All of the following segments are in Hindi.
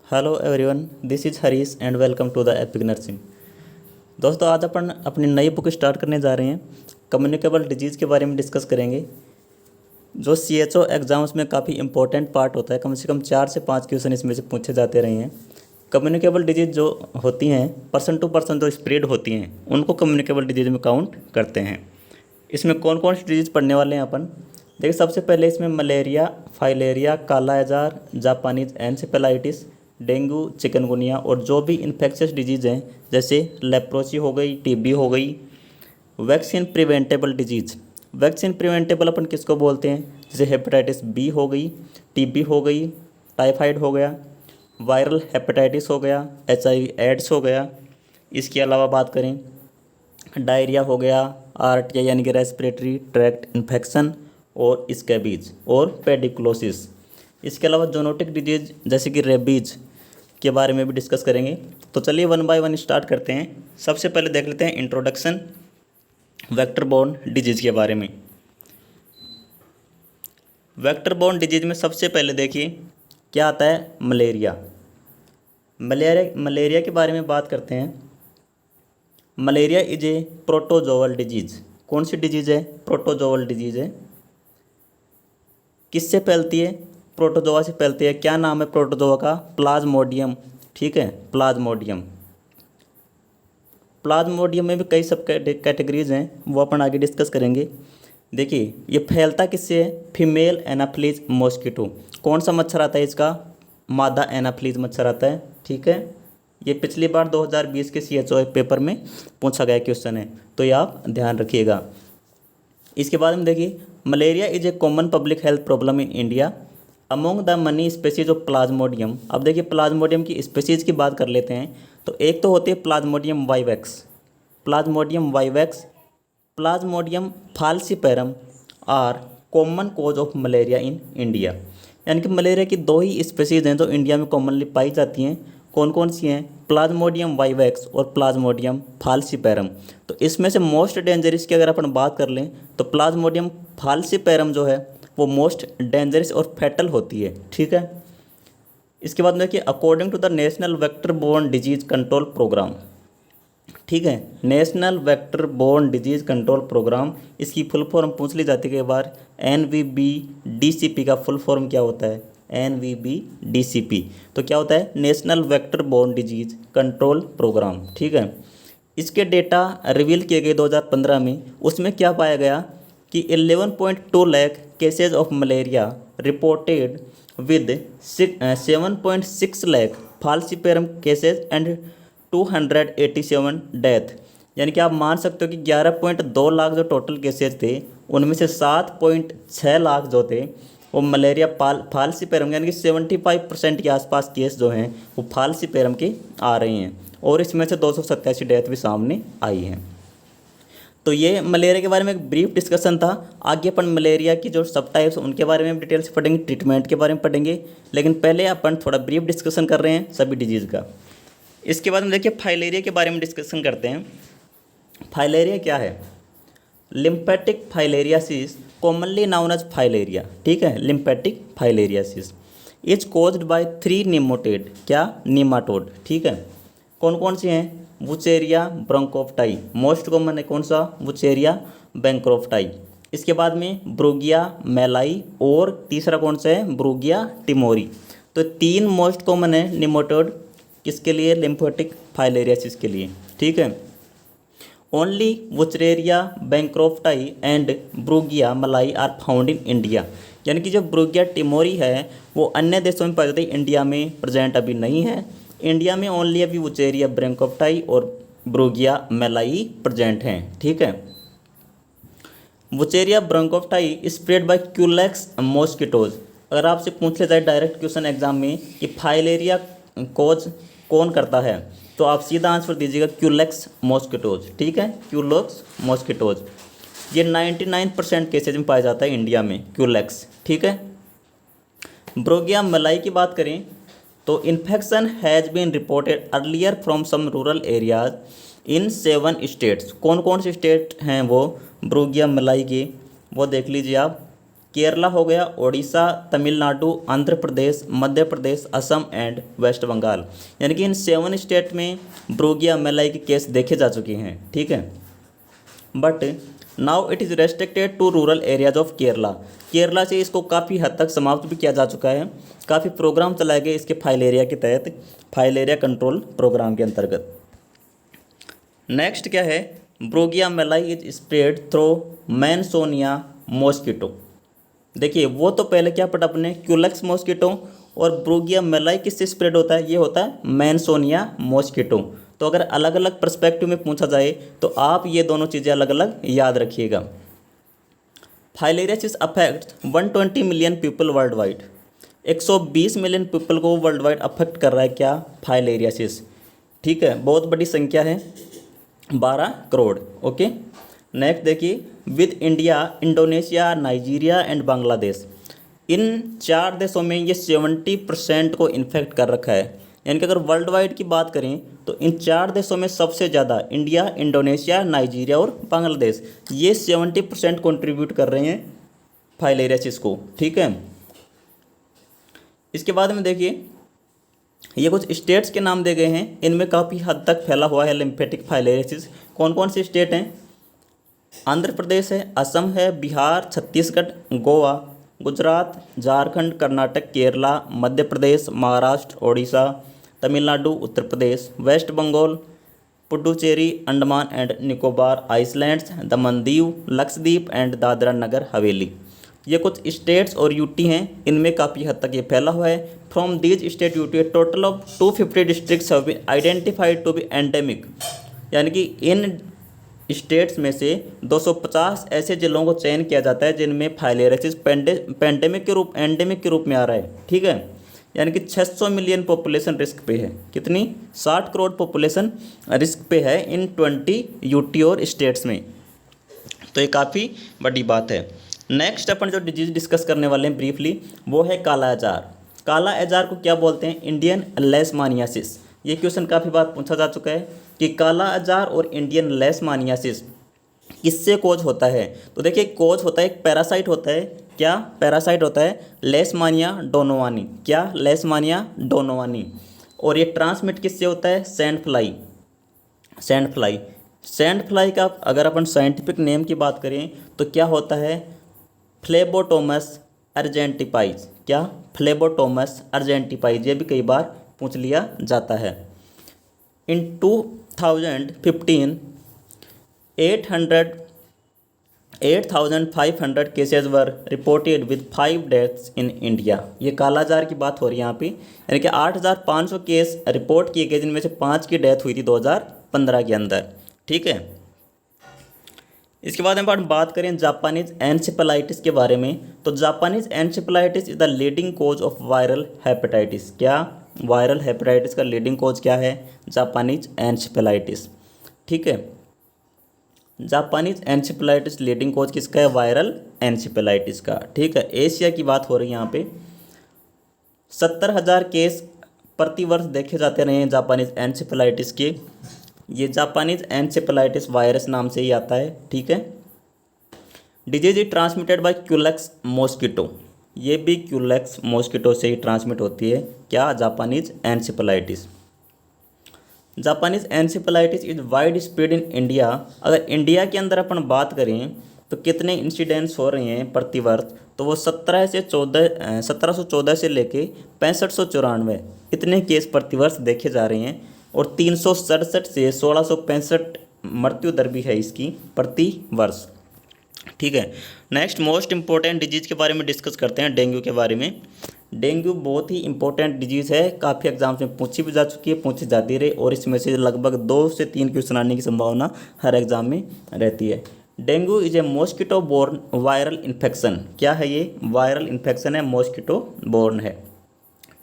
Hello everyone, this is Harish and welcome to the epic nursing. दोस्तों, आज अपन अपनी नई बुक स्टार्ट करने जा रहे हैं। कम्युनिकेबल डिजीज़ के बारे में डिस्कस करेंगे, जो CHO एग्ज़ाम्स में काफ़ी इंपॉर्टेंट पार्ट होता है। कम से कम 4 से 5 क्वेश्चन इसमें से पूछे जाते रहे हैं। कम्युनिकेबल डिजीज़ जो होती हैं, पर्सन टू पर्सन जो स्प्रेड होती हैं, उनको कम्युनिकेबल डिजीज़ में काउंट करते हैं। इसमें कौन कौन सी डिजीज़ पढ़ने वाले हैं अपन? देखिए, सबसे पहले इसमें मलेरिया, फाइलेरिया, काला आजार, जापानीज एनसेफेलाइटिस, डेंगू, चिकनगुनिया और जो भी इन्फेक्शियस डिजीज़ हैं, जैसे लेप्रोसी हो गई, TB हो गई। Vaccine preventable disease, vaccine preventable अपन किसको बोलते हैं? जैसे हेपेटाइटिस B हो गई, TB हो गई, टाइफाइड हो गया, वायरल हेपेटाइटिस हो गया, HIV एड्स हो गया। इसके अलावा बात करें, डायरिया हो गया, RTI यानी कि रेस्पिरेटरी ट्रैक्ट इन्फेक्शन, और स्कैबीज और पेडिकुलोसिस। इसके अलावा जोनोटिक डिजीज़ जैसे कि रेबीज के बारे में भी डिस्कस करेंगे। तो चलिए वन बाय वन स्टार्ट करते हैं। सबसे पहले देख लेते हैं इंट्रोडक्शन वेक्टर बोर्न डिजीज़ के बारे में। वेक्टर बोर्न डिजीज़ में सबसे पहले देखिए क्या आता है, मलेरिया। मलेरिया के बारे में बात करते हैं। Malaria is a protozoal disease. कौन सी डिजीज़ है? प्रोटोजोअल डिजीज़ है। किससे फैलती है? प्रोटोजोआ से फैलती है। क्या नाम है प्रोटोजोआ का? प्लाज्मोडियम। ठीक है, प्लाज्मोडियम। प्लाज्मोडियम में भी कई सब कैटेगरीज हैं, वो अपन आगे डिस्कस करेंगे। देखिए, ये फैलता किससे है? Female Anopheles mosquito. कौन सा मच्छर आता है इसका? मादा एनाफ्लीज मच्छर आता है। ठीक है, ये पिछली बार 2020 के CHO पेपर में पूछा गया क्वेश्चन है, तो ये आप ध्यान रखिएगा। इसके बाद में देखिए, malaria is a common public health problem in India among the money species of Plasmodium. अब देखिए, प्लाज्मोडियम की स्पेसीज की बात कर लेते हैं। तो एक तो होती है plasmodium vivax, plasmodium vivax, plasmodium falciparum are common cause of malaria in India. यानी कि मलेरिया की दो ही स्पेसीज हैं जो इंडिया में कॉमनली पाई जाती हैं। कौन कौन सी हैं? प्लाज्मोडियम वाइवैक्स और प्लाज्मोडियम फाल्सिपेरम। तो इसमें से मोस्ट डेंजरस की अगर अपन बात कर लें तो प्लाज्मोडियम फाल्सिपेरम जो है वो मोस्ट डेंजरस और फैटल होती है। ठीक है, इसके बाद में देखिए, according to the national vector borne disease control programme. ठीक है, national vector borne disease control programme, इसकी फुल फॉर्म पूछ ली जाती है कई बार। NVBDCP का फुल फॉर्म क्या होता है? NVBDCP। तो क्या होता है? National vector borne disease control programme. ठीक है, इसके डेटा रिवील किए गए 2015 में। उसमें क्या पाया गया कि 11.2 lakh cases of malaria reported with 7.6 lakh falciparum cases and 287 death. यानी कि आप मान सकते हो कि 11.2 लाख जो टोटल केसेज थे, उनमें से 7.6 लाख जो थे वो मलेरिया फाल्सिपेरम, यानी कि 75% के आसपास केस जो हैं वो फाल्सिपेरम के आ रहे हैं, और इसमें से 287 डेथ भी सामने आई हैं। तो ये मलेरिया के बारे में एक ब्रीफ डिस्कशन था। आगे अपन मलेरिया की जो सब टाइप्स उनके बारे में डिटेल से पढ़ेंगे, ट्रीटमेंट के बारे में पढ़ेंगे, लेकिन पहले अपन थोड़ा ब्रीफ डिस्कशन कर रहे हैं सभी डिजीज़ का। इसके बाद में देखिए, फाइलेरिया के बारे में डिस्कशन करते हैं। फाइलेरिया क्या है? Lymphatic filariasis, commonly known as filaria. ठीक है, lymphatic filariasis is caused by 3 nematode. क्या? निमाटोड। ठीक है, कौन कौन से हैं? वुचेरिया ब्रोंकोफ्टाई, मोस्ट कॉमन है कौन सा? वुचेरिया ब्रोंकोफ्टाई। इसके बाद में ब्रूगिया मेलाई, और तीसरा कौन सा है? ब्रूगिया टिमोरी। तो 3 मोस्ट कॉमन है निमोटोड किसके लिए? लिम्फेटिक फाइलेरियासिस के लिए। ठीक है, ओनली वुचेरिया ब्रोंकोफ्टाई एंड ब्रूगिया मलाई आर फाउंड इन इंडिया। यानी कि जो ब्रूगिया टिमोरी है वो अन्य देशों में पाई जाती है, इंडिया में प्रेजेंट अभी नहीं है। इंडिया में ओनली अभी वुचेरिया ब्रोंकोफ्टाई और ब्रूगिया मेलाई प्रेजेंट हैं। ठीक है, Wuchereria bancrofti spread by Culex mosquitoes. अगर आपसे पूछ लिया जाए डायरेक्ट क्वेश्चन एग्जाम में कि फाइलेरिया कोज कौन करता है, तो आप सीधा आंसर दीजिएगा क्यूलेक्स मॉस्किटोज। ठीक है, क्यूलेक्स मॉस्किटोज। ये 99% केसेज में पाया जाता है इंडिया में, क्यूलेक्स। ठीक है, ब्रूगिया मेलाई की बात करें तो infection has been reported earlier from some rural areas in 7 states. कौन कौन से स्टेट हैं वो ब्रूगिया मेलाई के? वो देख लीजिए आप। केरला हो गया, ओडिशा, तमिलनाडु, आंध्र प्रदेश, मध्य प्रदेश, असम एंड वेस्ट बंगाल। यानी कि इन 7 स्टेट में ब्रूगिया मेलाई के केस देखे जा चुके हैं, ठीक है। But now it is restricted to rural areas of Kerala. Kerala से इसको काफ़ी हद तक समाप्त भी किया जा चुका है। काफ़ी प्रोग्राम चलाए गए इसके फाइलेरिया के तहत, फाइलेरिया कंट्रोल प्रोग्राम के अंतर्गत। नेक्स्ट क्या है, Brugia malayi is spread through Mansonia mosquito. देखिए वो तो पहले क्या पढ़ा अपने, क्यूलेक्स मॉस्किटो, और ब्रूगिया मेलाई किससे स्प्रेड होता है, ये होता है मैनसोनिया मॉस्किटो। तो अगर अलग अलग पर्सपेक्टिव में पूछा जाए तो आप ये दोनों चीज़ें अलग अलग याद रखिएगा। Filariasis affect 120 million people world wide. 120 million people को वर्ल्ड वाइड अफेक्ट कर रहा है क्या, फाइलेरियासिस, ठीक है। बहुत बड़ी संख्या है, 12 करोड़। ओके, नेक्स्ट देखिए, with India, Indonesia, Nigeria and Bangladesh, इन 4 देशों में ये 70% को इन्फेक्ट कर रखा है। यानी कि अगर वर्ल्ड वाइड की बात करें तो इन 4 देशों में सबसे ज़्यादा इंडिया, इंडोनेशिया, नाइजीरिया और बांग्लादेश, ये 70% कंट्रीब्यूट कर रहे हैं फाइलेरियासिस को, ठीक है। इसके बाद में देखिए, ये कुछ स्टेट्स के नाम दे गए हैं, इनमें काफ़ी हद तक फैला हुआ है लिम्फेटिक फाइलेरियासिस। कौन कौन से स्टेट हैं, आंध्र प्रदेश है, असम है, Bihar, Chhattisgarh, Goa, Gujarat, Jharkhand, Karnataka, Kerala, Madhya Pradesh, Maharashtra, Odisha, Tamil Nadu, Uttar Pradesh, west Bengal, Puducherry, Andaman and Nicobar islands, Daman Diu, Lakshadweep and Dadra Nagar Haveli. ये कुछ स्टेट्स और यूटी हैं, इनमें काफ़ी हद तक ये फैला हुआ है। From these state UT total of 250 districts have been identified to be endemic. यानी कि इन स्टेट्स में से 250 ऐसे जिलों को चयन किया जाता है जिनमें फाइलेरियासिस एंडेमिक के रूप में आ रहा है, ठीक है। यानी कि 600 मिलियन पॉपुलेशन रिस्क पे है, कितनी, 60 करोड़ पॉपुलेशन रिस्क पे है इन 20 यूटी और स्टेट्स में। तो ये काफ़ी बड़ी बात है। नेक्स्ट अपन जो डिजीज डिस्कस करने वाले हैं ब्रीफली, वो है काला अजार। काला अजार को क्या बोलते हैं, इंडियन लेशमानियासिस। ये क्वेश्चन काफ़ी बार पूछा जा चुका है कि काला अजार और इंडियन लेशमानियासिस किससे कोज होता है। तो देखिए, कोज होता है, एक पैरासाइट होता है, क्या पैरासाइट होता है, लेशमानिया डोनोवानी। क्या, लेशमानिया डोनोवानी। और ये ट्रांसमिट किससे होता है, sand fly. Sand fly, sand fly का अगर अपन साइंटिफिक नेम की बात करें तो क्या होता है, फ्लेबोटोमस अर्जेंटिपाइज। क्या, फ्लेबोटोमस अर्जेंटिपाइज। ये भी कई बार पूछ लिया जाता है। इन 2015 8,500 cases were reported with 5 deaths in India. ये काला अजार की बात हो रही है यहाँ पे, यानी कि 8,500 केस रिपोर्ट किए गए जिनमें से 5 की डेथ हुई थी 2015 के अंदर, ठीक है। इसके बाद हम बात करें जापानीज एनसेफेलाइटिस के बारे में, तो Japanese encephalitis is the leading cause of viral hepatitis. क्या, वायरल हेपेटाइटिस का लीडिंग कोज क्या है, जापानीज एनसेफेलाइटिस, ठीक है। जापानीज एनसेफेलाइटिस लीडिंग कोज किसका है, वायरल एनसेफेलाइटिस का, ठीक है। एशिया की बात हो रही है यहाँ पे। 70,000 केस प्रति वर्ष देखे जाते रहे हैं जापानीज एनसेफेलाइटिस के। ये जापानीज एनसेफेलाइटिस वायरस नाम से ही आता है, ठीक है। Disease is transmitted by Culex mosquito. ये भी क्यूलेक्स मॉस्किटो से ही ट्रांसमिट होती है, क्या, Japanese encephalitis. Japanese encephalitis is wide spread in India. अगर इंडिया के अंदर अपन बात करें तो कितने इंसिडेंट्स हो रहे हैं प्रति वर्ष, तो वो 1714 से लेके 6594 इतने केस प्रति वर्ष देखे जा रहे हैं। और 367 से 1665 मृत्यु दर भी है इसकी प्रति वर्ष, ठीक है। नेक्स्ट मोस्ट इंपॉर्टेंट डिजीज़ के बारे में डिस्कस करते हैं, डेंगू के बारे में। डेंगू बहुत ही इंपॉर्टेंट डिजीज़ है, काफ़ी एग्जाम्स में पूछी भी जा चुकी है, पूछी जाती रही, और इसमें से लगभग 2 से 3 क्वेश्चन आने की संभावना हर एग्जाम में रहती है। Dengue is a mosquito borne viral infection. क्या है ये, वायरल इन्फेक्शन है, मॉस्किटो बोर्न है।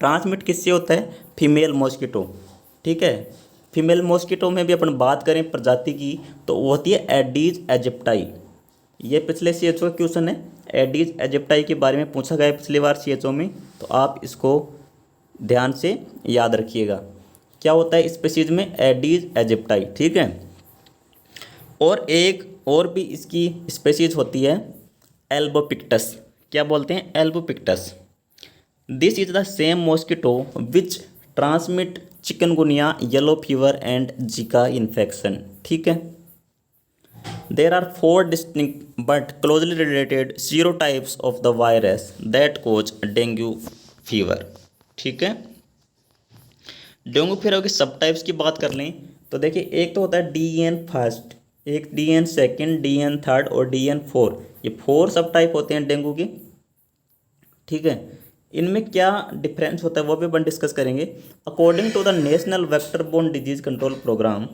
ट्रांसमिट किससे होता है, फीमेल मॉस्किटो, ठीक है। फीमेल मॉस्किटो में भी अपन बात करें प्रजाति की तो वो होती है एडीज एजिप्टाई। ये पिछले CHO क्वेश्चन है, एडीज एजिप्टाई के बारे में पूछा गया है पिछली बार CHO में, तो आप इसको ध्यान से याद रखिएगा। क्या होता है स्पीशीज में, एडीज एजिप्टाई, ठीक है। और एक और भी इसकी स्पीशीज होती है एल्बोपिक्टस। क्या बोलते हैं, albopictus. This is the same mosquito which transmit chikungunya, yellow fever and Zika infection. ठीक है, there are 4 distinct but closely related serotypes of the virus that cause dengue fever. ठीक है, डेंगू फीवर की सब टाइप्स की बात कर लें तो देखिए, एक तो होता है DN फर्स्ट, एक DN सेकेंड, DN थर्ड और DN फोर। ये 4 सब टाइप होते हैं डेंगू के। ठीक है, इनमें क्या डिफरेंस होता है वो भी अपन डिस्कस करेंगे। According to the national vector borne disease control programme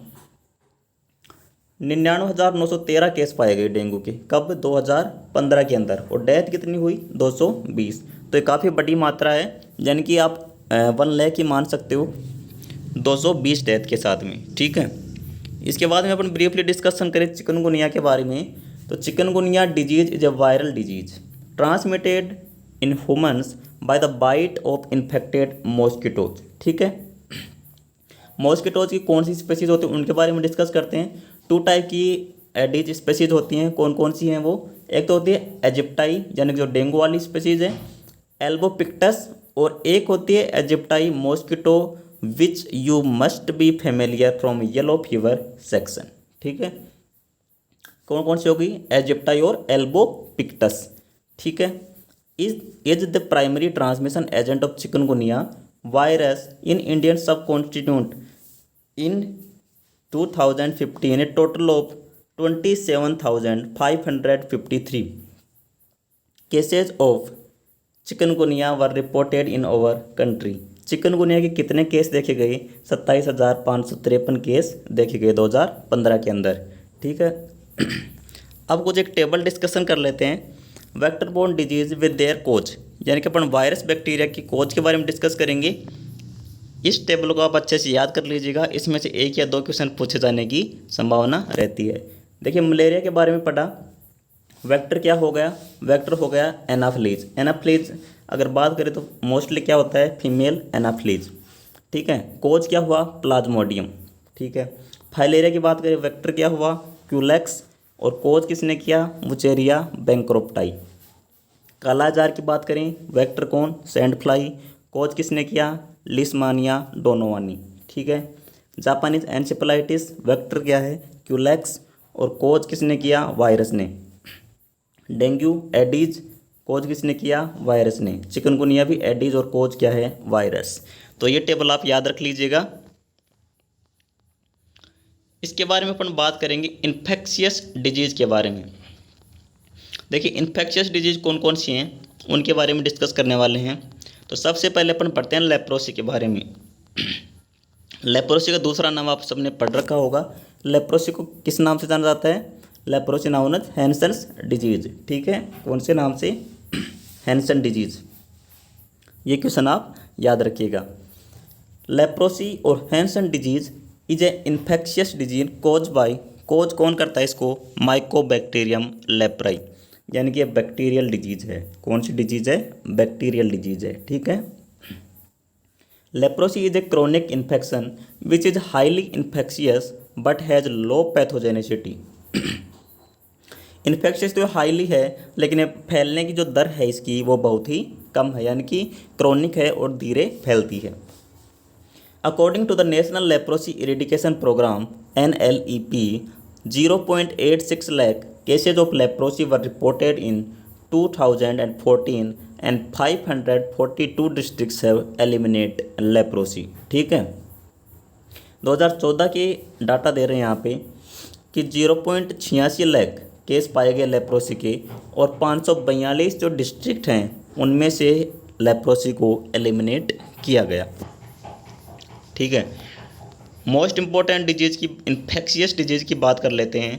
99,913 case पाए गए डेंगू के। कब? 2015 के अंदर। और डेथ कितनी हुई? 220। तो ये काफ़ी बड़ी मात्रा है, यानी कि आप 1 लाख ही मान सकते हो 220 डेथ के साथ में। ठीक है, इसके बाद में अपन ब्रीफली डिस्कशन करें चिकनगुनिया के बारे में। तो chikungunya disease is a viral disease transmitted in humans by the bite of infected mosquitoes. ठीक है, मॉस्किटोज की कौन सी स्पेसीज होती है उनके बारे में डिस्कस करते हैं। 2 टाइप की एडिज स्पेसीज होती हैं। कौन कौन सी हैं वो? एक तो होती है एजिप्टाई, यानी कि जो डेंगू वाली स्पेसीज है, एल्बोपिक्टस, और एक होती है aegypti mosquito which you must be familiar from yellow fever section. ठीक है, कौन कौन सी होगी? एजिप्टाई और एल्बोपिक्टस। ठीक है, is the primary transmission agent of chikungunya virus in Indian sub constituent in 2015 a total of 27,553 cases of chikungunya were reported in our country. Chikungunya के कितने केस देखे गए? 27,553 केस देखे गए 2015 के अंदर। ठीक है, अब कुछ एक टेबल डिस्कशन कर लेते हैं। Vector borne disease with their cause, यानी कि अपन वायरस बैक्टीरिया की कोज के बारे में डिस्कस करेंगे। इस टेबल को आप अच्छे से याद कर लीजिएगा, इसमें से 1 या 2 क्वेश्चन पूछे जाने की संभावना रहती है। देखिए, मलेरिया के बारे में पढ़ा, वेक्टर क्या हो गया? वेक्टर हो गया एनाफ्लीज। एनाफ्लीज अगर बात करें तो मोस्टली क्या होता है? Female Anopheles. ठीक है, कोज क्या हुआ? प्लाज्मोडियम। ठीक है, फाइलेरिया की बात करें, वेक्टर क्या हुआ? क्यूलेक्स, और कोज किसने किया? वुचेरिया बैंक्रोप्टाई। कालाजार की बात करें, वेक्टर कौन? Sand fly. कोज किसने किया? Leishmania donovani. ठीक है, जापानीज एनसेफेलाइटिस, वेक्टर क्या है? क्यूलेक्स, और कोज किसने किया? वायरस ने। डेंगू एडीज, कोज किसने किया? वायरस ने। चिकनगुनिया भी एडीज और कोज क्या है? वायरस। तो ये टेबल आप याद रख लीजिएगा। इसके बारे में अपन बात करेंगे इन्फेक्शियस डिजीज़ के बारे में। देखिए, इन्फेक्शियस डिजीज़ कौन कौन सी हैं उनके बारे में डिस्कस करने वाले हैं। तो सबसे पहले अपन पढ़ते हैं लेप्रोसी के बारे में। लेप्रोसी का दूसरा नाम आप सबने पढ़ रखा होगा। लेप्रोसी को किस नाम से जाना जाता है? Leprosy known as Hansen's disease. ठीक है, कौन से नाम से? Hansen disease. ये क्वेश्चन आप याद रखिएगा। लेप्रोसी और Hansen disease is a infectious disease cause by, cause कौन करता है इसको? माइकोबैक्टीरियम लेप्राई, यानी कि बैक्टीरियल डिजीज है। कौन सी डिजीज है? बैक्टीरियल डिजीज है। ठीक है, leprosy is a chronic infection which is highly infectious but has low pathogenicity. Infectious तो हाईली है, लेकिन ये फैलने की जो दर है इसकी वो बहुत ही कम है, यानी कि क्रोनिक है और धीरे फैलती है। According to the national leprosy eradication programme NLEP, 0.86 lakh cases of leprosy were reported in 2014 and 542 districts have eliminated leprosy। ठीक है, 2014 के डाटा दे रहे हैं यहाँ पे कि 0.86 लाख केस पाए गए लेप्रोसी के, और 542 जो डिस्ट्रिक्ट हैं उनमें से लेप्रोसी को एलिमिनेट किया गया। ठीक है, मोस्ट इम्पोर्टेंट डिजीज़ की, इन्फेक्शियस डिजीज़ की बात कर लेते हैं।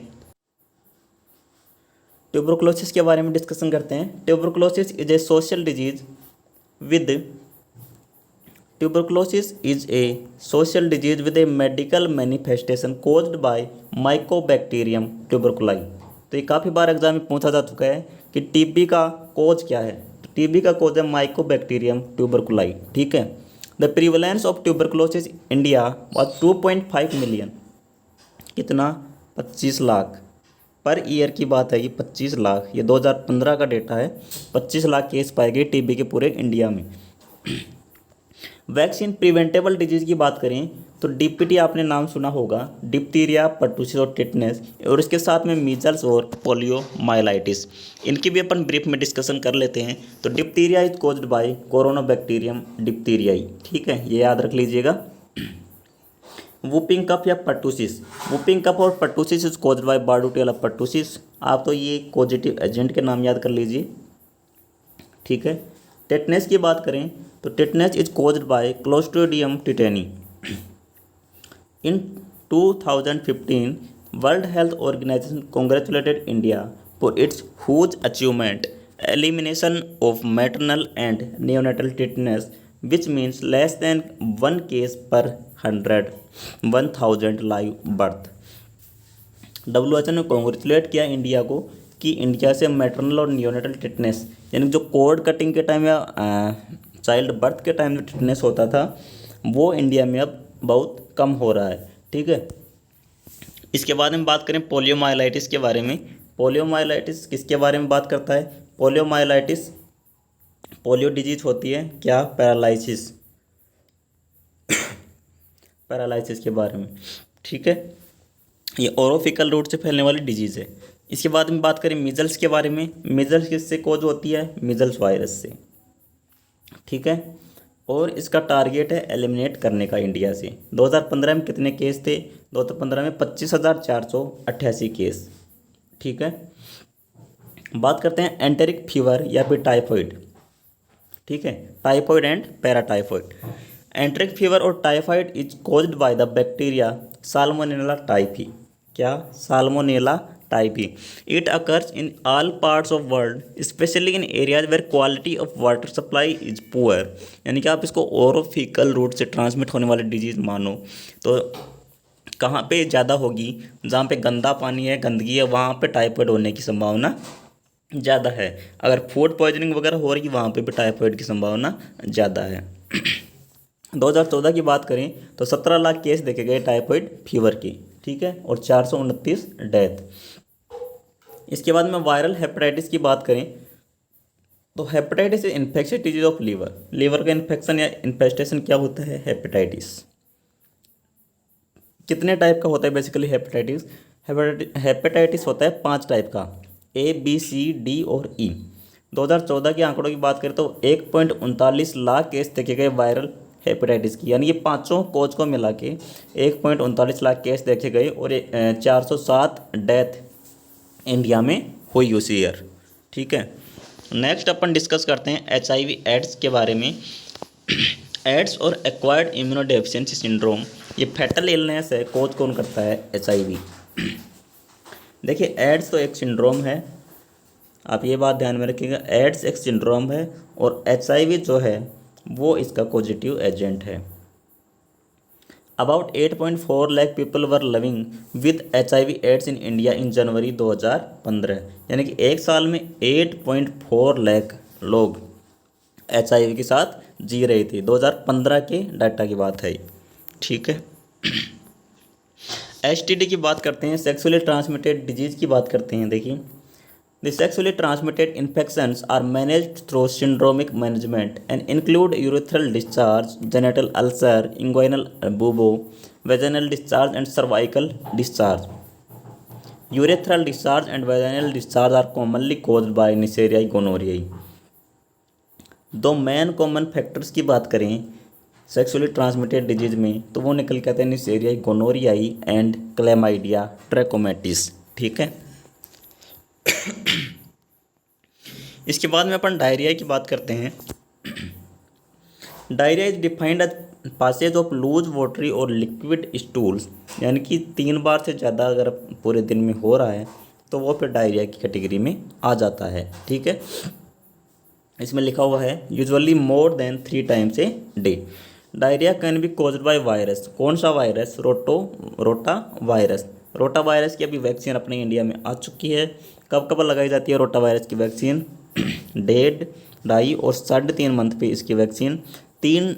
ट्यूबरकुलोसिस के बारे में डिस्कशन करते हैं। Tuberculosis is a social disease with tuberculosis is a social disease with a medical manifestation caused by mycobacterium tuberculi. तो ये काफ़ी बार एग्जाम में पूछा जा चुका है कि टीबी का कोज क्या है? तो टीबी का कोज है माइकोबैक्टीरियम ट्यूबरकुलाई। ठीक है, the prevalence of tuberculosis India was 2.5 million. कितना? 25 लाख। पर ईयर की बात है कि 25 लाख, ये 2015 का डेटा है, 25 लाख केस पाए गए टीबी के पूरे इंडिया में। वैक्सीन प्रिवेंटेबल डिजीज़ की बात करें तो डीपीटी आपने नाम सुना होगा, डिप्थीरिया, पर्टुसिस और टिटनेस, और इसके साथ में मीजल्स और पोलियो माइलाइटिस। इनकी भी अपन ब्रीफ में डिस्कशन कर लेते हैं। तो diphtheria is caused by corona bacterium diphtheriae, ठीक है, ये याद रख लीजिएगा। वूपिंग कफ या पर्टुसिस, वूपिंग कफ और pertussis is caused by Bordetella pertussis. आप तो ये कॉजेटिव एजेंट के नाम याद कर लीजिए, ठीक है। टेटनेस की बात करें तो tetanus is caused by clostridium tetani. In 2015 World Health Organization congratulated India for its huge achievement elimination of maternal and neonatal tetanus, which means less than 1 case per 100,000 live birth. WHO ने कॉन्ग्रेचुलेट किया इंडिया को कि इंडिया से मैटरनल और नियोनेटल टिटनेस, यानी जो कोड कटिंग के टाइम या चाइल्ड बर्थ के टाइम जो टिटनेस होता था वो इंडिया में अब बहुत कम हो रहा है, ठीक है। इसके बाद में बात करें पोलियोमाइलाइटिस के बारे में। पोलियोमाइलाइटिस किसके बारे में बात करता है? पोलियोमाइलाइटिस पोलियो डिजीज होती है क्या? पैरालाइसिस, पैरालाइसिस के बारे में, ठीक है। ये ओरोफिकल रूट से फैलने वाली डिजीज़ है। इसके बाद में बात करें मीजल्स के बारे में। मीजल्स किससे कोज होती है? मीजल्स वायरस से, ठीक है। और इसका टारगेट है एलिमिनेट करने का इंडिया से। 2015 में कितने केस थे? 2015 में 25,488 केस, ठीक है। बात करते हैं एंटेरिक फीवर या फिर टाइफाइड, ठीक है, typhoid and paratyphoid. Enteric fever और typhoid is caused by the bacteria salmonella typhi. क्या? Salmonella typhi. It occurs in all parts of world specially in areas where quality of water supply is poor. यानी कि आप इसको ओरोफिकल रूट से ट्रांसमिट होने वाली डिजीज़ मानो तो कहाँ पे ज़्यादा होगी? जहाँ पे गंदा पानी है, गंदगी है, वहाँ पे टाइफाइड होने की संभावना ज़्यादा है। अगर फूड पॉइजनिंग वगैरह हो रही है वहाँ पे भी टाइफाइड की संभावना ज़्यादा है। 2014 की बात करें तो 17 लाख केस देखे गए टाइफाइड फीवर की, ठीक है, और 429 डेथ। इसके बाद में वायरल हेपेटाइटिस की बात करें तो hepatitis infection disease of liver. Liver का इन्फेक्शन या इन्फेस्टेशन क्या होता है? हेपेटाइटिस। कितने टाइप का होता है बेसिकली हेपेटाइटिस? हेपेटाइटिस होता है 5 टाइप का, ABCD और E। 2014 के आंकड़ों की बात करें तो 1.39 लाख केस देखे गए वायरल हेपेटाइटिस की, यानी ये पाँचों कोच को मिला के 1.39 लाख केस देखे गए और 407 डेथ इंडिया में हुई उस ईयर, ठीक है। नेक्स्ट अपन डिस्कस करते हैं HIV एड्स के बारे में। एड्स और एक्वायर्ड इम्यूनोडेफिशिएंसी सिंड्रोम, ये फैटल इलनेस है। कोच कौन करता है? HIV। देखिए एड्स तो एक सिंड्रोम है, आप ये बात ध्यान में रखिएगा, एड्स एक सिंड्रोम है और HIV जो है वो इसका पॉजिटिव एजेंट है। About 8.4 lakh people were living with HIV AIDS in India in January 2015, यानी कि एक साल में 8.4 लाख लोग HIV के साथ जी रहे थे। 2015 के डाटा की बात है, ठीक है। STD की बात करते हैं, सेक्सुअली ट्रांसमिटेड डिजीज़ की बात करते हैं। देखिए The sexually transmitted infections are managed through syndromic management and include urethral discharge, genital ulcer, inguinal bubo, vaginal discharge and cervical discharge. Urethral discharge and vaginal discharge are commonly caused by Neisseria gonorrhoeae. दो मेन कॉमन फैक्टर्स की बात करें सेक्सुअली ट्रांसमिटेड डिजीज में तो वो निकल के आते हैं Neisseria gonorrhoeae and chlamydia trachomatis, ठीक है। इसके बाद में अपन डायरिया की बात करते हैं। Diarrhoea is defined as passage of loose watery और लिक्विड स्टूल्स, यानी कि 3 बार से ज़्यादा अगर पूरे दिन में हो रहा है तो वो फिर डायरिया की कैटेगरी में आ जाता है, ठीक है। इसमें लिखा हुआ है usually more than 3 times a day. Diarrhoea can be caused by virus. कौन सा virus? Rota virus. Rota virus की अभी वैक्सीन अपने इंडिया में आ चुकी है। कब कब लगाई जाती है रोटा वायरस की वैक्सीन? 1.5, 2.5 और 3.5 मंथ पे इसकी वैक्सीन 3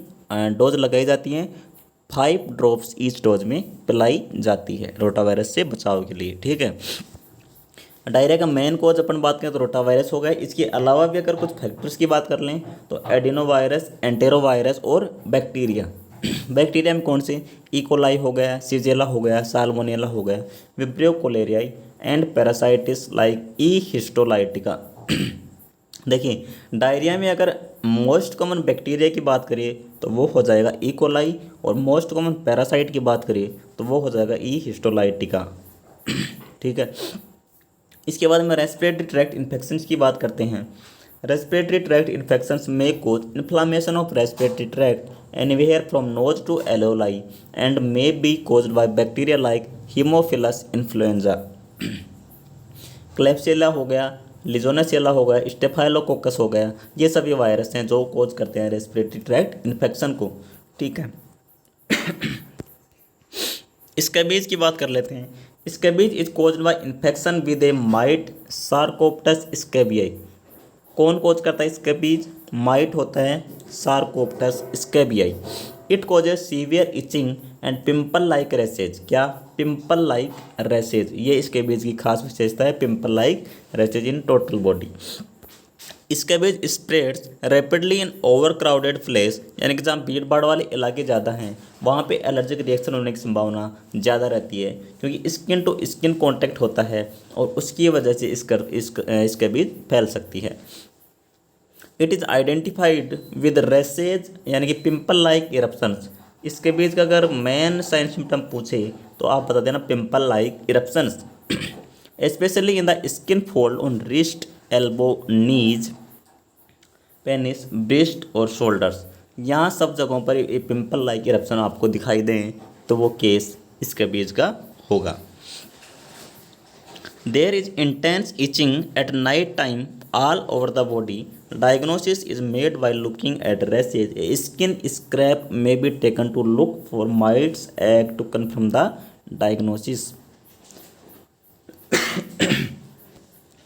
डोज लगाई जाती हैं। 5 ड्रॉप्स ईच डोज में पिलाई जाती है रोटा वायरस से बचाव के लिए, ठीक है। डायरिया का मेन कोज अपन बात करें तो रोटा वायरस हो गया। इसके अलावा भी अगर कुछ फैक्टर्स की बात कर लें तो एडिनो वायरस, एंटेरो वायरस और बैक्टीरिया। बैक्टीरिया में कौन से, इकोलाई हो गया, सीजेला हो गया, साल्मोनेला हो गया, vibrio cholerae and parasites like E histolytica. देखिए डायरिया में अगर मोस्ट कॉमन बैक्टीरिया की बात करें तो वो हो जाएगा ई कोलाई, और मोस्ट कॉमन पैरासाइट की बात करें तो वो हो जाएगा ई हिस्टोलाइटिका। ठीक है। इसके बाद में रेस्पिरेटरी ट्रैक्ट इन्फेक्शंस की बात करते हैं। रेस्पिरेटरी ट्रैक्ट इन्फेक्शंस में cause inflammation of respiratory tract anywhere from nose to alveoli and may be caused by bacteria like haemophilus influenza. Klebsiella हो गया, लिजोनेसिला हो गया, स्टेफाइलोकोकस हो गया, ये सभी वायरस हैं जो कोज करते हैं रेस्पिरेटरी ट्रैक्ट इन्फेक्शन को। ठीक है। स्कैबीज की बात कर लेते हैं। Scabies is caused by infection with a mite sarcoptes scabiei. कौन कोज करता है स्कैबीज, माइट होता है sarcoptes scabiei. It causes severe itching and pimple like rashes. क्या, पिंपल लाइक रैसेज, ये स्कैबीज की खास विशेषता है, pimple like rashes in total body. Scabies spreads rapidly in over crowded place, यानी कि जहाँ भीड़ भाड़ वाले इलाके ज़्यादा हैं वहाँ पे एलर्जिक रिएक्शन होने की संभावना ज़्यादा रहती है, क्योंकि स्किन टू स्किन कांटेक्ट होता है और उसकी वजह से स्कैबीज फैल सकती है। It is identified with rashes, यानी कि पिंपल लाइक इरप्शंस। स्कैबीज का अगर मेन साइन सिम्टम पूछे तो आप बता देना pimple like eruptions, specially in the skin fold on wrist, elbow, knees, penis, breast और शोल्डर्स। यहाँ सब जगहों पर ये पिंपल लाइक इरप्शन आपको दिखाई दें तो वो केस स्कैबीज का होगा। There is intense itching at night time all over the body. Diagnosis is made by looking at rashes. A skin scrape may be taken to look for mites egg to confirm the diagnosis.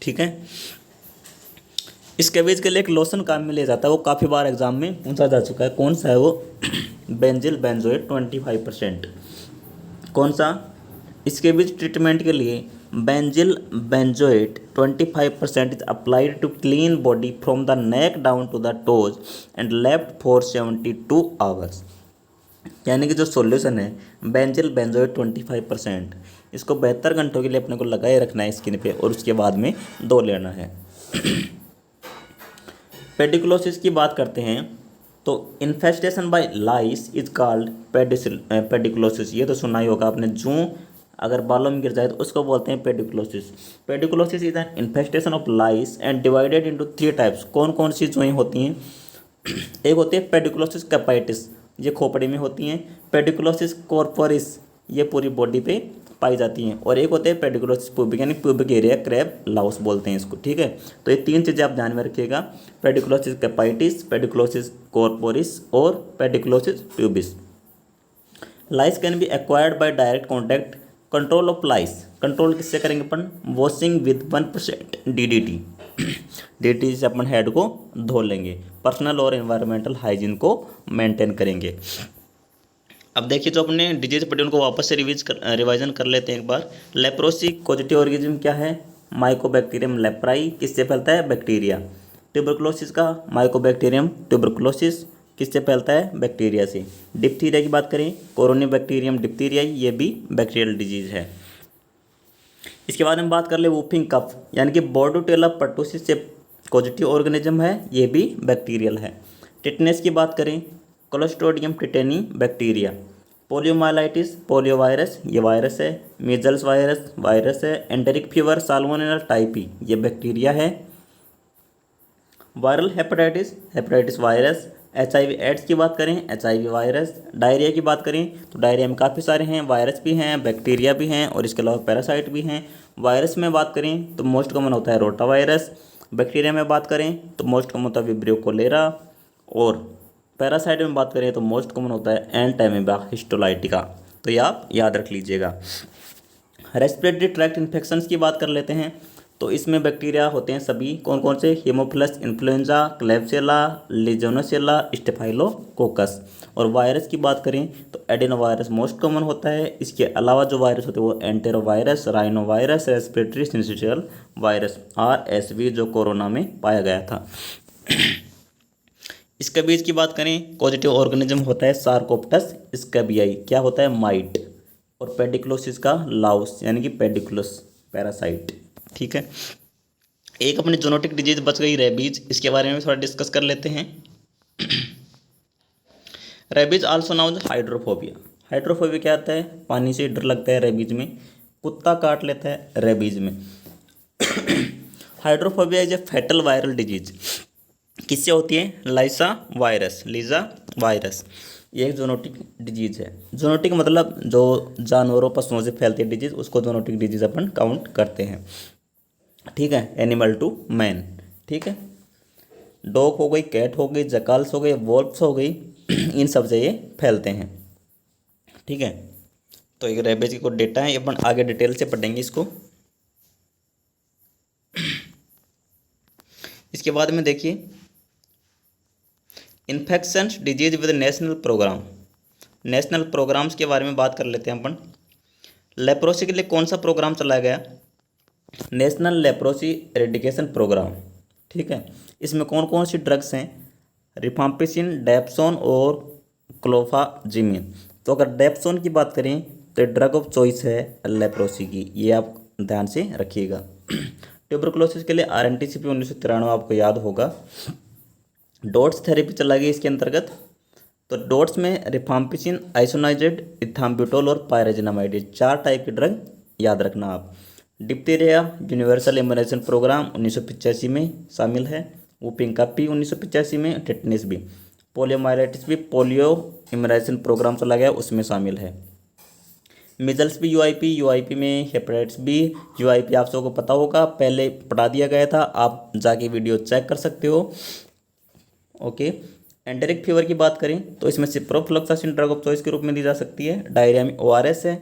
ठीक है। स्कैबीज के लिए एक लोशन काम में लिया जाता है, वो काफ़ी बार एग्जाम में पूछा जा चुका है। कौन सा है वो, बेंजिल बेंजोएट 25%। कौन सा, स्कैबीज ट्रीटमेंट के लिए benzyl benzoate 25% is applied to clean body from the neck down to the toes and left for 72 hours. यानी कि जो सॉल्यूशन है बेंजिल बेंजोएट 25%, इसको 72 घंटों के लिए अपने को लगाए रखना है स्किन पे और उसके बाद में धो लेना है। पेडिकुलोसिस की बात करते हैं तो infestation by lice is called pediculosis. ये तो सुना ही होगा आपने, जूं अगर बालों में गिर जाए तो उसको बोलते हैं pediculosis. Pediculosis is an infestation of lice and divided into 3 types. कौन कौन सी जोएं होती हैं, एक होती है पेडिकुलोसिस कैपाइटिस, ये खोपड़ी में होती हैं। पेडिकुलोसिस कॉर्पोरिस, ये पूरी बॉडी पे पाई जाती हैं। और एक होते हैं पेडिकुलोसिस प्यूबिक, यानी प्यूबिक एरिया क्रैब लाउस बोलते हैं इसको। ठीक है, तो ये 3 चीज़ें आप ध्यान में रखिएगा, पेडिकुलोसिस कैपाइटिस, पेडिकुलोसिस कॉर्पोरिस और pediculosis pubis. Lice can be acquired by direct contact. Control of lice, control किससे करेंगे अपन, वॉशिंग विद 1% DDT। DDT से अपन हेड को धो लेंगे। पर्सनल और एनवायरमेंटल हाइजीन को मेंटेन करेंगे। अब देखिए जो अपने डिजीज पढ़े उनको वापस से रिवाइजन कर लेते हैं एक बार। लेप्रोसी पॉजिटिव ऑर्गेनिज्म क्या है, माइकोबैक्टीरियम लेप्राई, किससे फैलता है, बैक्टीरिया। ट्यूबरकुलोसिस का माइकोबैक्टीरियम ट्यूबरकुलोसिस, किससे फैलता है, बैक्टीरिया से। डिप्थीरिया की बात करें, कोरोनिबैक्टीरियम डिप्थीरिया, ये भी बैक्टीरियल डिजीज है। इसके बाद हम बात कर ले वूफिंग कफ, यानी कि बोर्डोटेला पर्टुसिस से पॉजिटिव ऑर्गेनिज्म है, ये भी बैक्टीरियल है। टिटनेस की बात करें, clostridium tetani bacteria. Poliomyelitis polio virus, ये वायरस है। मीजल्स वायरस वायरस है। एंटेरिक फीवर साल्मोनेला टाइपी, ये बैक्टीरिया है। Viral hepatitis hepatitis virus. HIV AIDS की बात करें, HIV वायरस। डायरिया की बात करें तो डायरिया में काफ़ी सारे हैं, वायरस भी हैं, बैक्टीरिया भी हैं और इसके अलावा पैरासाइट भी हैं। वायरस में बात करें तो मोस्ट कॉमन होता है रोटा वायरस। बैक्टीरिया में बात करें तो मोस्ट कॉमन होता है विब्रियो कोलेरा। और पैरासाइट में बात करें तो मोस्ट कॉमन होता है एंटामीबा हिस्टोलाइटिका। तो ये आप याद रख लीजिएगा। रेस्पिरेटरी ट्रैक्ट इन्फेक्शंस की बात कर लेते हैं। तो इसमें बैक्टीरिया होते हैं सभी कौन कौन से, हीमोफिलस इन्फ्लुएंजा, क्लेब्सियला, लीजोनेसियला, स्टेफाइलोकोकस। और वायरस की बात करें तो एडेनोवायरस मोस्ट कॉमन होता है। इसके अलावा जो वायरस होते हैं वो enterovirus, rhinovirus, respiratory syncytial virus RSV जो कोरोना में पाया गया था। इसके बीज की बात करें, पॉजिटिव ऑर्गेनिज्म होता है सार्कोप्टस स्कैबियाई, क्या होता है माइट, और पेडिकुलोसिस का लाउस यानी कि पेडिकुलस पैरासाइट। ठीक है, एक अपनी जोनोटिक डिजीज बच गई रेबीज, इसके बारे में थोड़ा डिस्कस कर लेते हैं। Rabies also known hydrophobia. Hydrophobia क्या आता है, पानी से डर लगता है रेबीज में, कुत्ता काट लेता है रेबीज में। Hydrophobia is a fatal viral disease, किससे होती है, लीजा वायरस। ये एक जोनोटिक डिजीज है। जोनोटिक मतलब जो जानवरों पशुओं से फैलती है डिजीज, उसको जोनोटिक डिजीज अपन काउंट करते हैं। ठीक है, एनिमल टू मैन। ठीक है, डॉग हो गई, कैट हो गई, जकाल्स हो गई, वोल्फ्स हो गई, इन सब से ये फैलते हैं। ठीक है, तो एक रेबीज की कुछ डेटा है, अपन आगे डिटेल से पढ़ेंगे इसको। इसके बाद में देखिए infections disease with national programme. National programmes के बारे में बात कर लेते हैं अपन। लेप्रोसी के लिए कौन सा प्रोग्राम चलाया गया, नेशनल लेप्रोसी एरेडिकेशन प्रोग्राम। ठीक है, इसमें कौन कौन सी ड्रग्स हैं, रिफाम्पिसिन, डेप्सोन और क्लोफाजिमिन। तो अगर डेप्सोन की बात करें तो ड्रग ऑफ चॉइस है लेप्रोसी की, ये आप ध्यान से रखिएगा। ट्यूबरकुलोसिस के लिए RNTCP 1993 आपको याद होगा। डोट्स थेरेपी चलाई गई इसके अंतर्गत। तो डोट्स में रिफाम्पिसिन, आइसोनाइजेड, इथाम्ब्यूटोल और पायरेजिनामाइड, 4 टाइप की ड्रग याद रखना आप। डिप्थीरिया यूनिवर्सल इम्यूनाइजेशन प्रोग्राम 1985 में शामिल है। वुपिंग का P 1985 में, टेटनिस भी, पोलियोमाइलाइटिस भी पोलियो इम्यूनाइजेशन प्रोग्राम चला गया उसमें शामिल है। मिजल्स भी यूआईपी में, हेपेटाइटिस बी यूआईपी आप सबको पता होगा, पहले पढ़ा दिया गया था, आप जाके वीडियो चेक कर सकते हो। ओके, एंटेरिक फीवर की बात करें तो इसमें सिप्रोफ्लोक्सासिन ड्रग ऑफ चॉइस के रूप में दी जा सकती है। डायरिया में ORS है।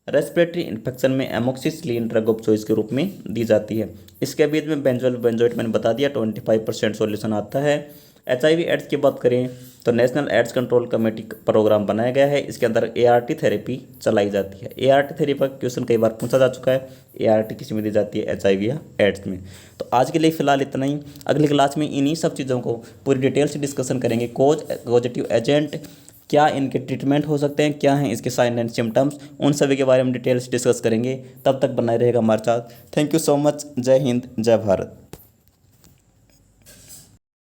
रेस्पिरेटरी इन्फेक्शन में एमोक्सिसिलिन ड्रग ऑफ चॉइस के रूप में दी जाती है। इसके बीच में बेंजोएट मैंने बता दिया, 25% सॉल्यूशन आता है। HIV एड्स की बात करें तो national AIDS control committee programme बनाया गया है, इसके अंदर ART थेरेपी चलाई जाती है। ART थेरेपी का क्वेश्चन कई बार पूछा जा चुका है, ART किस में दी जाती है, HIV या एड्स में। तो आज के लिए फ़िलहाल इतना ही, अगली क्लास में इन्हीं सब चीज़ों को पूरी डिटेल से डिस्कशन करेंगे। पॉजिटिव एजेंट क्या, इनके ट्रीटमेंट हो सकते हैं, क्या हैं इसके साइन एंड सिम्टम्स, उन सभी के बारे में डिटेल से डिस्कस करेंगे। तब तक बनाए रहेगा हमारे साथ। Thank you so much. जय हिंद, जय भारत।